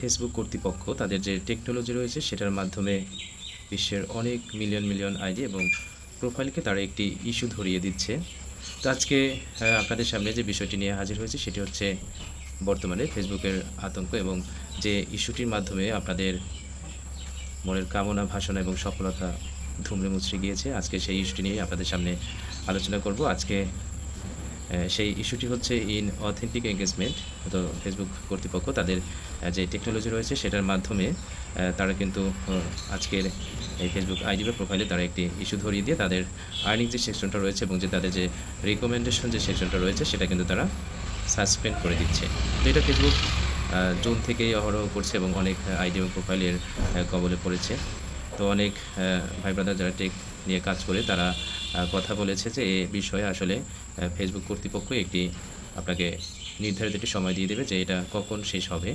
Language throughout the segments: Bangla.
ফেসবুক কর্তৃপক্ষ তাদের যে টেকনোলজি রয়েছে সেটার মাধ্যমে বিশ্বের অনেক মিলিয়ন মিলিয়ন আইডি এবং প্রোফাইলকে তারা একটি ইস্যু ধরিয়ে দিচ্ছে। তো আজকে আপনাদের সামনে যে বিষয়টি নিয়ে হাজির হয়েছে সেটি হচ্ছে বর্তমানে ফেসবুকের আতঙ্ক এবং যে ইস্যুটির মাধ্যমে আপনাদের মনের কামনা বাসনা এবং সফলতা ধুমড়ে মুচড়ে গিয়েছে। আজকে সেই ইস্যুটি নিয়ে আপনাদের সামনে আলোচনা করব। আজকে সেই ইস্যুটি হচ্ছে অথেন্টিক এঙ্গেজমেন্ট। তো ফেসবুক কর্তৃপক্ষ তাদের যে টেকনোলজি রয়েছে সেটার মাধ্যমে তারা কিন্তু আজকের এই ফেসবুক আইডি বা প্রোফাইলে তারা একটি ইস্যু ধরিয়ে দিয়ে তাদের আর্নিং যে সেকশনটা রয়েছে এবং যে তাদের যে রিকমেন্ডেশন যে সেকশনটা রয়েছে সেটা কিন্তু তারা সাসপেন্ড করে দিচ্ছে। তো এটা ফেসবুক জুন থেকেই অহরহ করছে এবং অনেক আইডি এবং প্রোফাইলের কবলে পড়েছে। তো অনেক ভাই ব্রাদার যারা টেক নিয়ে কাজ করে তারা কথা বলেছে যে এ বিষয়ে আসলে ফেসবুক কর্তৃপক্ষ আপনাকে নির্ধারিত একটি সময় দিয়ে দেবে যে এটা কখন শেষ হবে।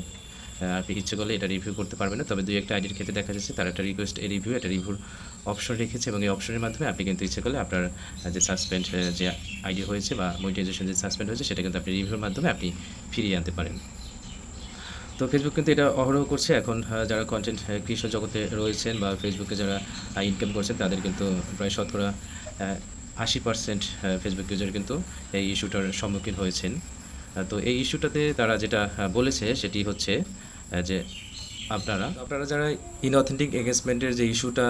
আপনি ইচ্ছে করলে এটা রিভিউ করতে পারবেন না, তবে দুই একটা আইডির ক্ষেত্রে দেখা যাচ্ছে তারা একটা রিকোয়েস্ট রিভিউ একটা রিভিউর অপশন রেখেছে এবং এই অপশনের মাধ্যমে আপনি কিন্তু ইচ্ছে করলে আপনার যে সাসপেন্ড যে আইডি হয়েছে বা মনিটাইজেশন যে সাসপেন্ড হয়েছে সেটা কিন্তু আপনি রিভিউর মাধ্যমে আপনি ফিরিয়ে আনতে পারেন। তো ফেসবুক কিন্তু এটা অহরহ করছে। এখন যারা কন্টেন্ট ক্রিয়েশন জগতে রয়েছেন বা ফেসবুকে যারা ইনকাম করছেন তাদের কিন্তু প্রায় 80% ফেসবুক ইউজার কিন্তু এই ইস্যুটার সম্মুখীন হয়েছেন। তো এই ইস্যুটাতে তারা যেটা বলেছে সেটি হচ্ছে যে আপনারা যারা ইনঅথেন্টিক এঙ্গেজমেন্টের যে ইস্যুটা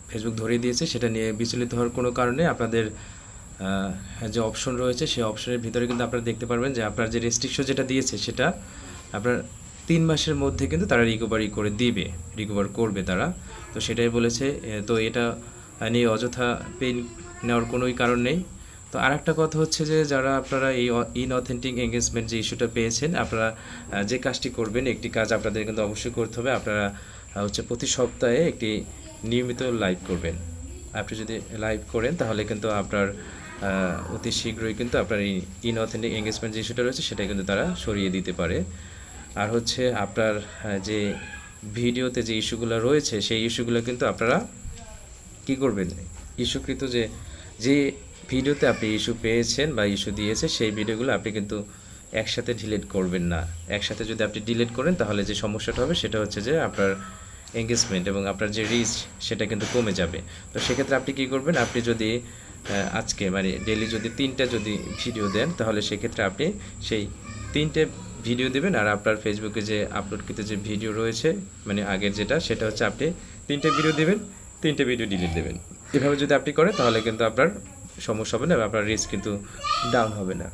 ফেসবুক ধরিয়ে দিয়েছে সেটা নিয়ে বিচলিত হওয়ার কোনো কারণে আপনাদের যে অপশন রয়েছে সেই অপশনের ভিতরে কিন্তু আপনারা দেখতে পারবেন যে আপনার যে রেস্ট্রিকশন যেটা দিয়েছে সেটা আপনার 3 মাসের মধ্যে কিন্তু তারা রিকভার করবে তারা। তো সেটাই বলেছে। তো এটা নিয়ে অযথা পেইন নেওয়ার কোনোই কারণ নেই। তো আরেকটা কথা হচ্ছে যে যারা আপনারা এই ইনঅথেন্টিক এঙ্গেজমেন্ট যে ইস্যুটা পেয়েছেন আপনারা যে কাজটি করবেন, একটি কাজ আপনাদের কিন্তু অবশ্যই করতে হবে। আপনারা হচ্ছে প্রতি সপ্তাহে একটি নিয়মিত লাইভ করবেন। আপনি যদি লাইভ করেন তাহলে কিন্তু আপনার অতি শীঘ্রই কিন্তু আপনার এই ইনঅথেন্টিক এঙ্গেজমেন্ট যে ইস্যুটা রয়েছে সেটা কিন্তু তারা সরিয়ে দিতে পারে। আর হচ্ছে আপনার যে ভিডিওতে যে ইস্যুগুলো রয়েছে সেই ইস্যুগুলো কিন্তু আপনারা কী করবেন, ইস্যুকৃত যে ভিডিওতে আপনি ইস্যু পেয়েছেন বা ইস্যু দিয়েছে সেই ভিডিওগুলো আপনি কিন্তু একসাথে ডিলিট করবেন না। একসাথে যদি আপনি ডিলিট করেন তাহলে যে সমস্যাটা হবে সেটা হচ্ছে যে আপনার এঙ্গেজমেন্ট এবং আপনার যে রিচ সেটা কিন্তু কমে যাবে। তো সেক্ষেত্রে আপনি কী করবেন, আপনি যদি আজকে মানে ডেইলি যদি 3টা যদি ভিডিও দেন তাহলে সেক্ষেত্রে আপনি সেই 3টে ভিডিও দেবেন। আর আপনার ফেসবুকে যে আপলোডকৃত যে ভিডিও রয়েছে মানে আগের যেটা সেটা হচ্ছে আপনি 3টে ভিডিও দেবেন, 3টে ভিডিও ডিলিট দেবেন। এভাবে যদি আপনি করেন তাহলে কিন্তু আপনার সমস্যা হবে না, আপনার রিস্ক কিন্তু ডাউন হবে না।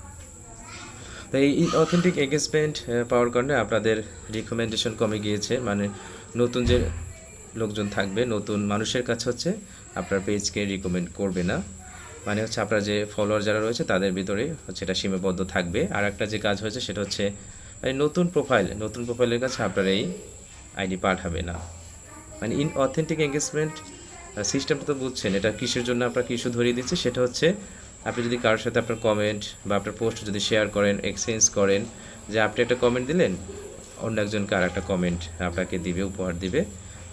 তো এই অথেন্টিক এঙ্গেজমেন্ট পাওয়ার কারণে আপনাদের রিকমেন্ডেশন কমে গিয়েছে। মানে নতুন যে লোকজন থাকবে, নতুন মানুষের কাছে হচ্ছে আপনার পেজকে রিকমেন্ড করবে না। মানে হচ্ছে আপনার যে ফলোয়ার যারা রয়েছে তাদের ভিতরে হচ্ছে এটা সীমাবদ্ধ থাকবে। আর একটা যে কাজ হয়েছে সেটা হচ্ছে নতুন প্রোফাইলের কাছে আপনার এই আইডি পাঠাবে না। মানে অথেন্টিক এঙ্গেজমেন্ট সিস্টেমটা তো বুঝছেন, এটা কিসের জন্য আপনার কিছু ধরিয়ে দিচ্ছে। সেটা হচ্ছে আপনি যদি কারোর সাথে আপনার কমেন্ট বা আপনার পোস্ট যদি শেয়ার করেন, এক্সচেঞ্জ করেন, যে আপনি একটা কমেন্ট দিলেন অন্য একজনকে আর একটা কমেন্ট আপনাকে দিবে, উপহার দিবে।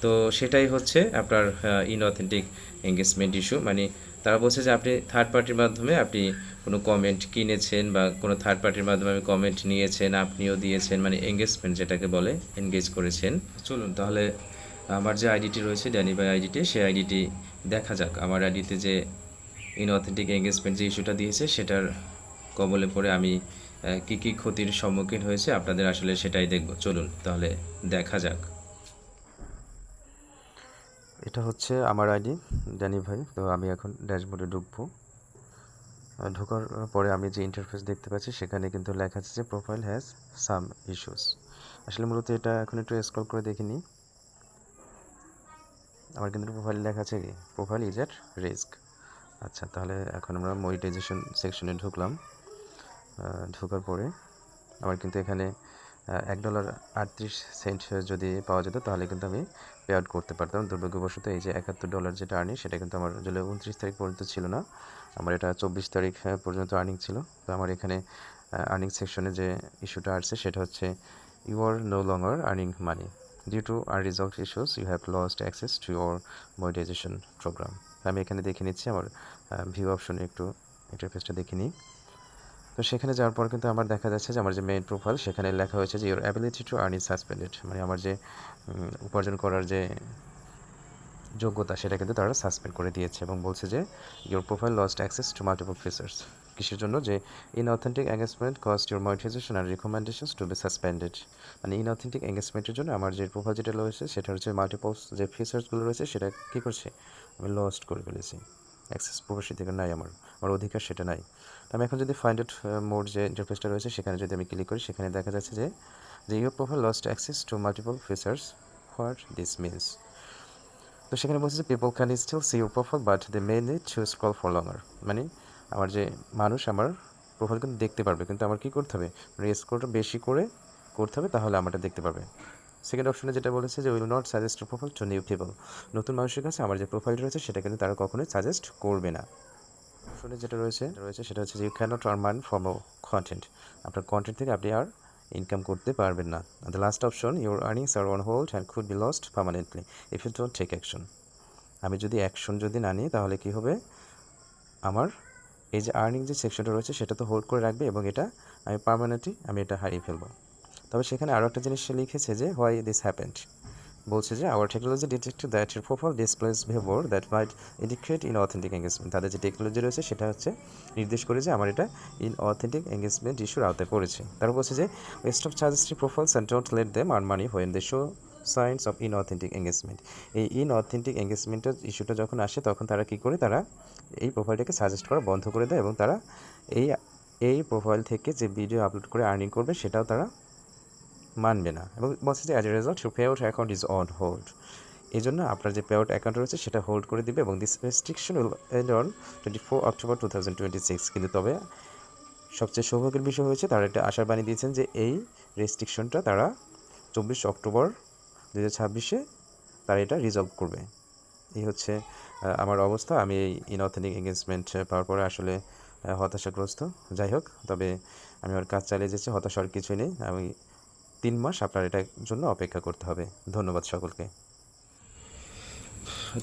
তো সেটাই হচ্ছে আপনার ইনঅথেন্টিক এঙ্গেজমেন্ট ইস্যু। মানে তারা বলছে যে আপনি থার্ড পার্টির মাধ্যমে আপনি কোনো কমেন্ট কিনেছেন বা কোনো থার্ড পার্টির মাধ্যমে আপনি কমেন্ট নিয়েছেন, আপনিও দিয়েছেন, মানে এঙ্গেজমেন্ট যেটাকে বলে, এনগেজ করেছেন। চলুন তাহলে আমার যে আইডিটি রয়েছে ড্যানি ভাই আইডিটি, সেই আইডিটি দেখা যাক। আমার আইডিতে যে ইনঅথেন্টিক এঙ্গেজমেন্ট যে ইস্যুটা দিয়েছে সেটার কবলে পড়ে আমি কী কী ক্ষতির সম্মুখীন হয়েছে আপনাদের আসলে সেটাই দেখব। চলুন তাহলে দেখা যাক। এটা হচ্ছে আমার আইডি ড্যানি ভাই। তো আমি এখন ড্যাশবোর্ডে ঢুকবো। ঢোকার পরে আমি যে ইন্টারফেস দেখতে পাচ্ছি সেখানে কিন্তু লেখা আছে যে প্রোফাইল হ্যাজ সাম ইস্যুস। আসলে মূলত এটা এখন একটু স্ক্রল করে দেখিনি। আমার কিন্তু প্রোফাইল লেখা আছে কি প্রোফাইল ইজ এট রিস্ক। আচ্ছা, তাহলে এখন আমরা মনিটাইজেশন সেকশনে ঢুকলাম। ঢোকার পরে আমার কিন্তু এখানে $1.38 যদি পাওয়া যেত তাহলে কিন্তু আমি পে আউট করতে পারতাম। দুর্ভাগ্যবশত এই যে $71 যেটা আর্নিং সেটা কিন্তু আমার জুলাই 29 তারিখ পর্যন্ত ছিল না, আমার এটা 24 তারিখ পর্যন্ত আর্নিং ছিল। তো আমার এখানে আর্নিং সেকশনে যে ইস্যুটা আসছে সেটা হচ্ছে you are no longer earning money due to unresolved issues you have lost access to your monetization programme. আমি এখানে দেখে নিচ্ছি আমার ভিউ অপশনে একটু ইন্টারফেসটা দেখে নিই। তো সেখানে যাওয়ার পর কিন্তু আমার দেখা যাচ্ছে যে আমার যে মেইন প্রোফাইল সেখানে লেখা হয়েছে যে your ability to earn is suspended, মানে আমার যে উপার্জন করার যে যোগ্যতা সেটা কিন্তু তারা সাসপেন্ড করে দিয়েছে এবং বলছে যে your profile lost access to multiple features. কিসের জন্য? যে inauthentic engagement cost your monetization and recommendations to be suspended, মানে ইনঅথেন্টিক এঙ্গেজমেন্টের জন্য আমার যে প্রোফাইল যেটা রয়েছে সেটা হচ্ছে মাল্টিপল যে ফিচার্সগুলো রয়েছে সেটা কী করছে, আমি লস্ট করে ফেলেছি। অ্যাক্সেস প্রবেশী থেকে নাই, আমার অধিকার সেটা নাই। তো আমি এখন যদি ফাইন্ড আউট মোড যে ইন্টারফেসটা রয়েছে সেখানে যদি আমি ক্লিক করি, সেখানে দেখা যাচ্ছে যে your profile lost access to multiple features, what this means. তো সেখানে বলছে যে people can still see your profile but they may need to scroll for longer, মানে আমার যে মানুষ আমার প্রোফাইল কিন্তু দেখতে পারবে, কিন্তু আমার কী করতে হবে, মানে স্ক্রলটা বেশি করে করতে হবে, তাহলে আমারটা দেখতে পারবে। সেকেন্ড অপশনে যেটা বলেছে যে will not suggest profile two new people, নতুন মানুষের কাছে আমার যে প্রোফাইলটা রয়েছে সেটা কিন্তু তারা কখনোই সাজেস্ট করবে না। অপশনে যেটা রয়েছে সেটা হচ্ছে যে you can not earn money from content, আপনার কন্টেন্ট থেকে আপনি আর ইনকাম করতে পারবেন না। The last option your earnings are on hold and could be lost permanently if you don't take action, আমি যদি অ্যাকশন যদি না নিই তাহলে কী হবে, আমার এই যে আর্নিং যে সেকশনটা রয়েছে সেটা তো হোল্ড করে রাখবে এবং এটা আমি পার্মানেন্টলি আমি এটা হারিয়ে ফেলবো। তবে সেখানে আরও একটা জিনিস সে লিখেছে যে হোয়াই দিস হ্যাপেন্ড, বলছে যে our technology detected that your profile displays behaviour that might indicate inauthentic engagement, তাদের যে টেকনোলজি রয়েছে সেটা হচ্ছে নির্দেশ করে যে আমার এটা ইনঅথেন্টিক এঙ্গেজমেন্ট ইস্যুর আওতায় পড়েছে। তারা বলছে যে stop suggesting profiles and don't let them earn money when they show signs of inauthentic engagement, এই ইনঅথেন্টিক এঙ্গেজমেন্টের ইস্যুটা যখন আসে তখন তারা কী করে, তারা এই প্রোফাইলটাকে সাজেস্ট করা বন্ধ করে দেয় এবং তারা এই প্রোফাইল থেকে যে ভিডিও আপলোড করে আর্নিং করবে সেটাও তারা মানবে না। এবং বলছে যে as a result your pay out account is on hold, এই জন্য আপনার যে পে আউট অ্যাকাউন্ট রয়েছে সেটা হোল্ড করে দিবে এবং this restriction will end on 24 October 2026। কিন্তু তবে সবচেয়ে সৌভাগ্যের বিষয় হয়েছে তারা একটা আশাবাণী দিয়েছেন যে এই রেস্ট্রিকশনটা তারা 24 অক্টোবর 2026-এ তারা এটা রিজলভ করবে। এই হচ্ছে আমার অবস্থা। আমি এই ইনঅথেন্টিক এঙ্গেজমেন্ট পাওয়ার পরে আসলে হতাশাগ্রস্ত। যাই হোক, তবে আমি আমার কাজ চালিয়ে যাচ্ছি, হতাশার কিছুই নেই। আমি 3 মাস আপনার এটার জন্য অপেক্ষা করতে হবে। ধন্যবাদ সকলকে।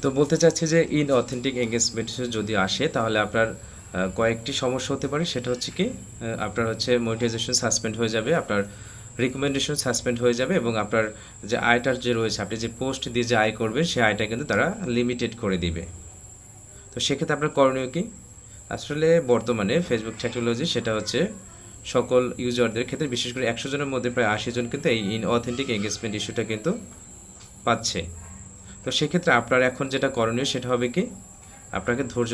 তো বলতে চাচ্ছি যে ইনঅথেন্টিক এঙ্গেজমেন্ট যদি আসে তাহলে আপনার কয়েকটি সমস্যা হতে পারে। সেটা হচ্ছে কি, আপনার হচ্ছে মনিটাইজেশন সাসপেন্ড হয়ে যাবে, আপনার রিকমেন্ডেশন সাসপেন্ড হয়ে যাবে এবং আপনার যে আয়টার যে রয়েছে, আপনি যে পোস্ট দিয়ে যে আয় করবেন সেই আয়টা কিন্তু তারা লিমিটেড করে দিবে। তো সেক্ষেত্রে আপনার করণীয় কি? আসলে বর্তমানে ফেসবুক টেকনোলজি সেটা হচ্ছে সকল ইউজারদের ক্ষেত্রে, বিশেষ করে 100 জনের মধ্যে প্রায় 80 জন কিন্তু এই ইনঅথেন্টিক এঙ্গেজমেন্ট ইস্যুটা কিন্তু পাচ্ছে। তো সেক্ষেত্রে আপনার এখন যেটা করণীয় সেটা হবে কি, আপনাকে ধৈর্য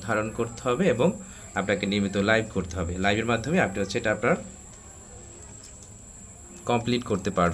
ধারণ করতে হবে, এবং আপনাকে নিয়মিত লাইভ করতে হবে। লাইভের মাধ্যমে আপনি হচ্ছে এটা আপনার কমপ্লিট করতে পারবেন।